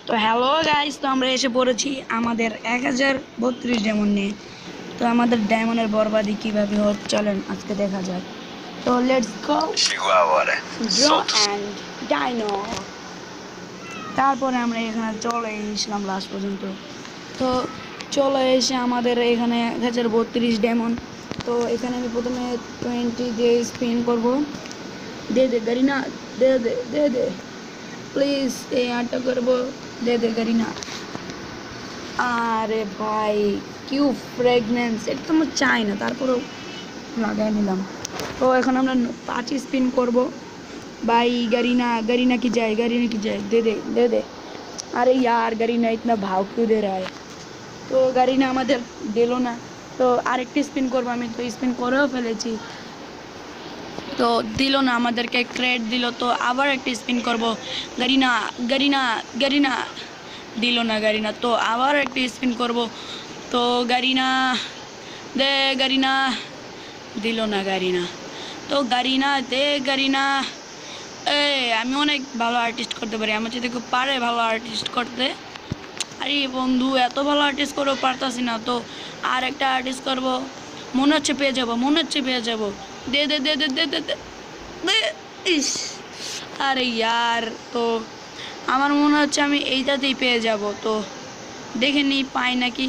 তো hello guys, তো আমরা এসে পড়েছি আমাদের 1032 ডায়মন্ড নিয়ে। তো আমাদের ডায়মন্ডের বরবাদি কিভাবে হচ্ছে চলেন আজকে দেখা যাক। তো let's go draw and dino. তারপরে আমরা এখানে চলে এসেছিলাম লাস্ট পর্যন্ত। তো চলে এসে আমাদের এখানে 1032 ডায়মন্ড। তো এখানে আমি প্রথমে 20 দিয়ে স্পিন করব। দে দে Garena, they they they they please, এই আটটা করবো, দে দে গারিনা। আরে ভাই কিউ ফ্রেগনেন্স, এটা তো আমরা চাই না, তারপরেও লাগাই নিলাম। তো এখন আমরা 5 স্পিন করব। भाई गरीना गरीना की जाए, गरीना की जाए, दे दे दे दे। अरे यार गरीना इतना भाव क्यों दे रहा है। তো গরিনা আমাদের দিল না। তো আরেকটি স্পিন করবো আমি, তো স্পিন করেও ফেলেছি, তো দিল না, আমাদেরকে ক্রেড দিল। তো আবার একটা স্পিন করব। গরিনা গরিনা গরিনা, দিল না গরিনা। তো আবার একটা স্পিন করব। তো গরিনা দে, গরিনা দিল না গরিনা। তো গরিনা দে গরিনা। আমি অনেক ভালো আর্টিস্ট করতে পারি, আমার যদি কেউ পারে ভালো আর্টিস্ট করতে। আরে বন্ধু এত ভালো আর্টিস্ট করেও পারতাছি না। তো আর একটা আর্টিস্ট করব, মনে হচ্ছে পেয়ে যাবো, মনে হচ্ছে পেয়ে যাবো। দে দে দে দে দে দে দে দে। ইস, আরে ইয়ার, তো আমার মনে হচ্ছে আমি এইটাতেই পেয়ে যাব। তো দেখে নিই পাই নাকি।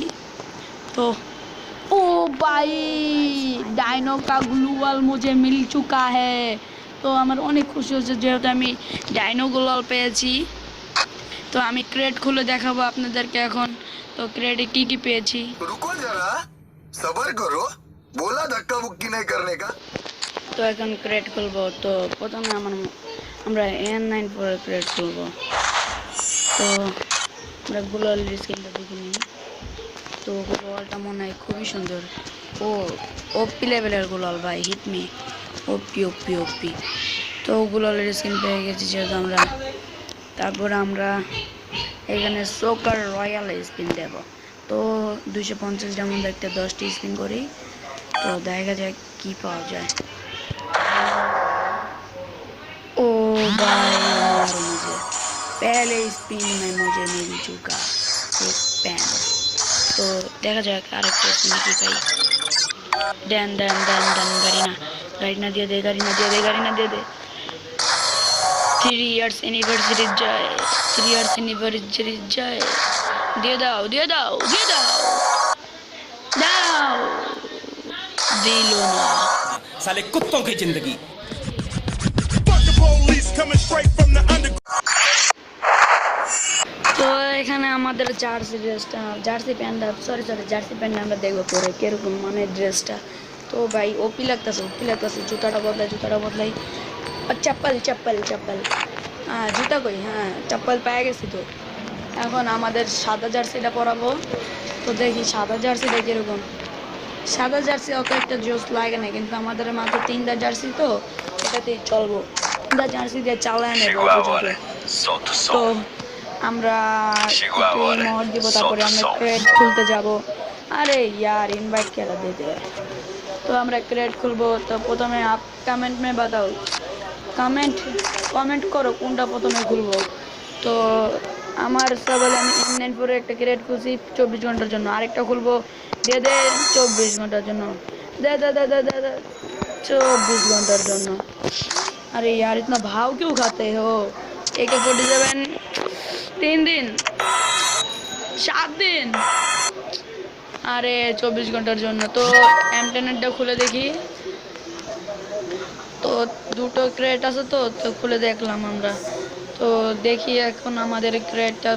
তো ओ भाई डायनो का ग्लूवाल मुझे मिल चुका है। তো আমার অনেক খুশি হচ্ছে যেহেতু আমি ডাইনো গ্লুয়াল পেয়েছি। তো আমি ক্রেট খুলে দেখাবো আপনাদেরকে এখন। তো ক্রেটে কি কি পেয়েছি। रुको जरा सबर करो बोला धक्का मुक्की नहीं करने का। তো এখন ক্রেট খুলবো। তো প্রথমে আমরা N94 ক্রেট খুলবো। তো আমরা গ্লুয়ালের স্ক্রিনটা দেখে নিই। তো গ্লুয়ালটা মনে হয় খুবই সুন্দর। ও ওপি লেভেলের গ্লুয়াল ভাই, হিট মি, ওপি ওপি ওপি। তো গ্লুয়ালের স্ক্রিন পেয়ে গেছি যেহেতু আমরা। তারপর আমরা এখানে সোকার রয়্যাল স্পিন দেব। তো 250 ডায়মন্ড একটা 10টি স্পিন করি। তো দেখা যাক কি পাওয়া যায়। ओ भाई मुझे पहले स्पिन में मुझे मिल चुका एक पेन। तो देखा जाए आरेकटा स्पिन की पाई। देन देन देन देन गरीना, गरीना दिए दे, गरीना दिए दे, गरीना दिए दे। 3 ইয়ার্স এনিভার্সারি জয়, 3 ইয়ার্স এনিভার্সারি জয়। দিয়ে দাও দিয়ে দাও দিয়ে দাও দাও। দিল না। साले कुत्तों की जिंदगी। তো এখানে আমাদের জার্সি ড্রেসটা, জার্সি প্যান্টটা, সরি জার্সি প্যান্ট আমরা দেখবো পরে কিরকম মানে ড্রেসটা। তো ভাই ওপি লাগতেছে। জুতাটা বদলাই। চপ্পল চপ্পল চপ্পল, হ্যাঁ জুতা কই, হ্যাঁ চপ্পল পেয়ে গেছি। তো এখন আমাদের সাদা জার্সিটা পরাবো। তো দেখি সাদা জার্সিটা কীরকম। সাদা জার্সি অত একটা জোস লাগে না, কিন্তু আমাদের মাত্র 3টা জার্সি, তো এটাতেই চলবো। 3টা জার্সি দিয়ে চালায় নেবো। তো আমরা মহর দিব, তারপরে আমরা ক্রেট খুলতে যাব। আরে ইয়ার ইনভাইট কেলা দিতে। তো আমরা ক্রেট খুলবো। তো প্রথমে আপ কমেন্ট মে বাতাও, কমেন্ট করো কোনটা প্রথমে খুলবো। তো আমার সবাই আমি M94 একটা ক্রেট খুলছি 24 ঘন্টার জন্য, আরেকটা খুলবো দে দে 24 ঘন্টার জন্য, দে দে দে দে দে 24 ঘন্টার জন্য। अरे यार इतना भाव क्यों खाते हो। AK-47 3 दिन 7 दिन, আরে 24 ঘন্টার জন্য। তো M10টা খুলে দেখি। তো দুটো ক্রেট আছে, তো খুলে দেখলাম আমরা। তো দেখি এখন আমাদের ক্রেটটা,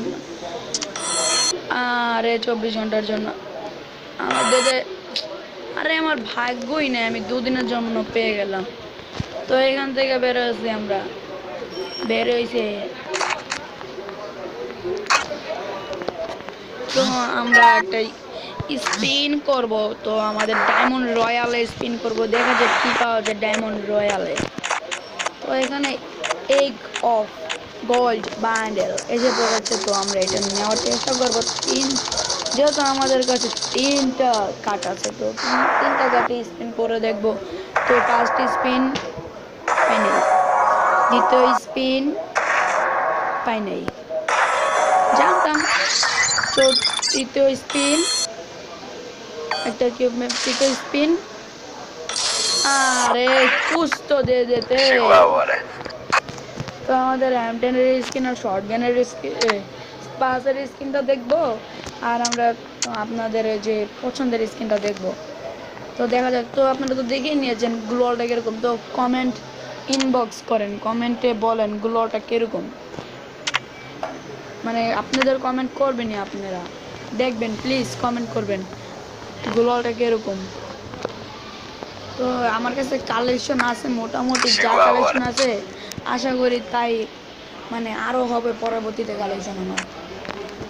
আরে 24 ঘন্টার জন্য আমাদের। আরে আমার ভাগ্যই নেই, আমি 2 দিনের জন্য পেয়ে গেলাম। তো এখান থেকে বের হয়েছি আমরা, বের হয়েছে। তো আমরা একটা স্পিন করব। তো আমাদের ডায়মন্ড রয়্যালে স্পিন করব, দেখা যাক কি পাওয়া যায় ডায়মন্ড রয়্যালে। তো এখানে এগ অফ গোল্ড বান্ডেল এসে পড়েছে। তো আমরা এটা নেওয়ার চেষ্টা করবো। যেহেতু আমাদের কাছে 3টা কাট আছে, তো 3টা কাটে স্পিন করে দেখবো। তো ফার্স্ট স্পিন পাই নাই, দ্বিতীয় স্পিন পাই নাই, যা তৃতীয় স্পিন, একটা কিউব ম্যাপ, তৃতীয় স্পিন। আরে কুছ তো দে দেতে। তো আমাদের হ্যামটেনের স্কিন আর শর্ট গানের স্পাসের স্কিনটা দেখবো, আর আমরা আপনাদের যে পছন্দের স্কিনটা দেখবো। তো দেখা যাক। তো আপনারা তো দেখেই নিয়েছেন গ্লোয়ালটা কীরকম। তো কমেন্ট ইনবক্স করেন, কমেন্টে বলেন গ্লোয়ালটা কীরকম। মানে আপনাদের কমেন্ট করবেনই, আপনারা দেখবেন, প্লিজ কমেন্ট করবেন গ্লোয়ালটা কীরকম। তো আমার কাছে কালেকশন আছে মোটামুটি, যা কালেকশন আছে আশা করি তাই মানে আরও হবে পরবর্তীতে কালেকশন আমার।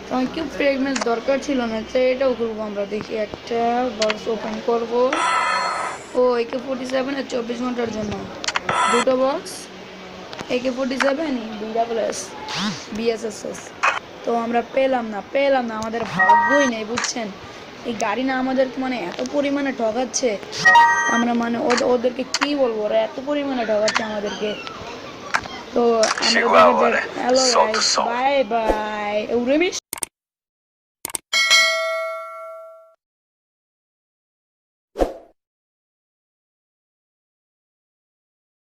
তো আমার কিউব ফ্রেগনেন্স দরকার ছিল না, তো এটাও করবো আমরা। দেখি একটা বক্স ওপেন করব। ও AK-47 আর 24 ঘন্টার জন্য দুটো বক্স, AK-47 BSS BSSS। তো আমরা পেলাম না, আমাদের ভাগ্যই নেই, বুঝছেন। এই গাড়ি না আমাদেরকে মানে এত পরিমাণে ঠকাচ্ছে, আমরা মানে ওদেরকে কি বলবো, ওরা এত পরিমাণে ঠকাচ্ছে আমাদেরকে। তো আমরা দেখা যাক। Hello guys, bye bye.